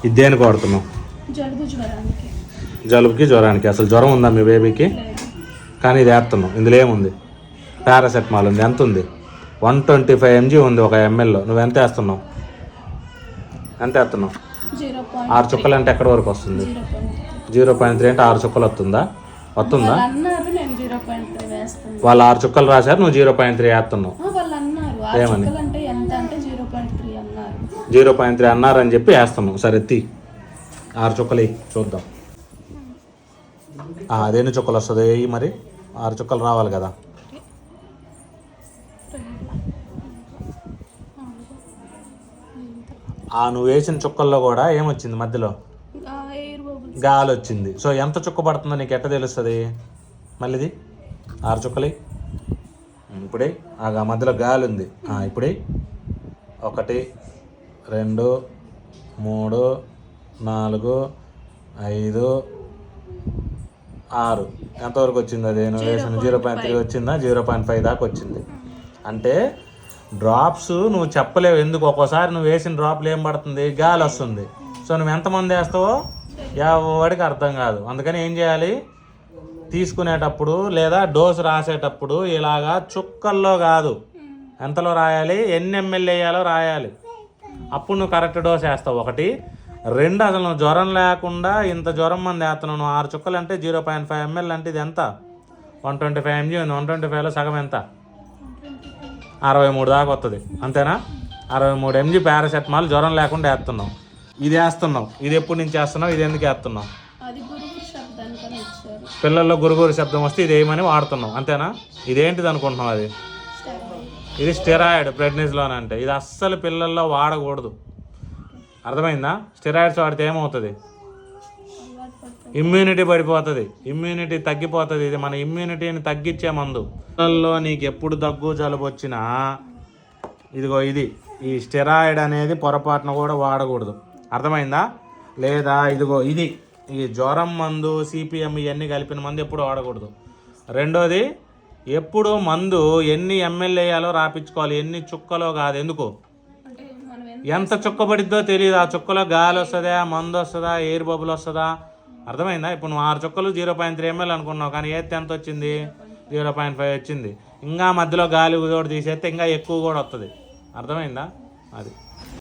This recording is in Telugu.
ఇది దేనికి వాడుతున్నావు? జలుబుకి జ్వరానికి. అసలు జ్వరం ఉందా మీ బేబీకి? కానీ ఇది వేస్తున్నావు. ఇందులో ఏముంది? పారాసెటమాల్ ఉంది. ఎంత ఉంది? 125 mg ఉంది ఒక ఎంఎల్లో. నువ్వు ఎంత వేస్తున్నావు? ఎంత వేస్తున్నావు? 6 చుక్కలు అంటే ఎక్కడి వరకు వస్తుంది? 0.3 అంటే 6 చుక్కలు వస్తుందా? వాళ్ళు 6 చుక్కలు రాశారు, నువ్వు 0.3 వేస్తున్నావు. ఏమని? 0.3 అన్నారని చెప్పి వేస్తున్నావు. సరే ఎత్తి 6 చుక్కలు చూద్దాం. అదేన్ని చుక్కలు వస్తుంది మరి? 6 చుక్కలు రావాలి కదా. నువ్వు వేసిన చుక్కల్లో కూడా ఏమొచ్చింది? మధ్యలో గాలి వచ్చింది. సో ఎంత చుక్క పడుతుందో నీకు ఎట్ట తెలుస్తుంది? మళ్ళీది 6 చుక్కలు ఇప్పుడే మధ్యలో గాలి ఉంది. ఇప్పుడే 1 2 3 4 5 6 ఎంతవరకు వచ్చింది? అది నువ్వు వేసిన 0.3 వచ్చిందా? 0.5 దాకా వచ్చింది. అంటే డ్రాప్స్ నువ్వు చెప్పలేవు. ఎందుకు? ఒక్కోసారి నువ్వు వేసిన డ్రాప్లు ఏం పడుతుంది? గాలి వస్తుంది. సో నువ్వు ఎంతమంది వేస్తావో ఎవడికి అర్థం కాదు. అందుకని ఏం చేయాలి? తీసుకునేటప్పుడు లేదా డోసు రాసేటప్పుడు ఇలాగా చుక్కల్లో కాదు, ఎంతలో రాయాలి, ఎన్ని ml వేయాలో రాయాలి. అప్పుడు నువ్వు కరెక్ట్ డోస్ వేస్తావు. 1 2 అసలు నువ్వు జ్వరం లేకుండా ఇంత జ్వరం మంది వేస్తున్నావు. నువ్వు 6 చుక్కలు అంటే 0.5 ml అంటే ఇది ఎంత? 125 mg ఉంది. 125లో సగం ఎంత? 63 దాకా వస్తుంది. అంతేనా? 63 mg పారాసెటమాల్ జ్వరం లేకుండా వేస్తున్నావు. ఇది వేస్తున్నావు. ఇది ఎప్పటి నుంచి వేస్తున్నావు? ఇది ఎందుకు వేస్తున్నావు? పిల్లల్లో గురుగురు శబ్దం వస్తే ఇది ఏమని వాడుతున్నావు. అంతేనా? ఇదేంటిది అనుకుంటున్నావు? ఇది స్టెరాయిడ్ ప్రెగ్నెన్సీలోనే. అంటే ఇది అస్సలు పిల్లల్లో వాడకూడదు. అర్థమైందా? స్టెరాయిడ్స్ వాడితే ఏమవుతుంది? ఇమ్యూనిటీ పడిపోతుంది, ఇమ్యూనిటీ తగ్గిపోతుంది. ఇది మన ఇమ్యూనిటీని తగ్గించే మందు. పిల్లల్లో నీకు ఎప్పుడు దగ్గు జలుబు వచ్చినా ఇదిగో ఈ స్టెరాయిడ్ అనేది పొరపాటున కూడా వాడకూడదు. అర్థమైందా? లేదా ఇదిగో ఈ జ్వరం మందు, సిపిఎం ఇవన్నీ కలిపిన మందు ఎప్పుడు వాడకూడదు. రెండోది, ఎప్పుడు మందు ఎన్ని ml వేయాలో రాపించుకోవాలి, ఎన్ని చుక్కలో కాదు. ఎందుకు? ఎంత చుక్క పడిద్దో తెలియదు. ఆ చుక్కలో గాలి వస్తుందా, మందు వస్తుందా, ఎయిర్ బబుల్ వస్తుందా? అర్థమైందా? ఇప్పుడు నువ్వు 6 చుక్కలు 0.3 ml అనుకున్నావు, కానీ ఏది ఎంత వచ్చింది? 0.5 వచ్చింది. ఇంకా మధ్యలో గాలి తోడు తీసేస్తే ఇంకా ఎక్కువ కూడా వస్తుంది. అర్థమైందా? అది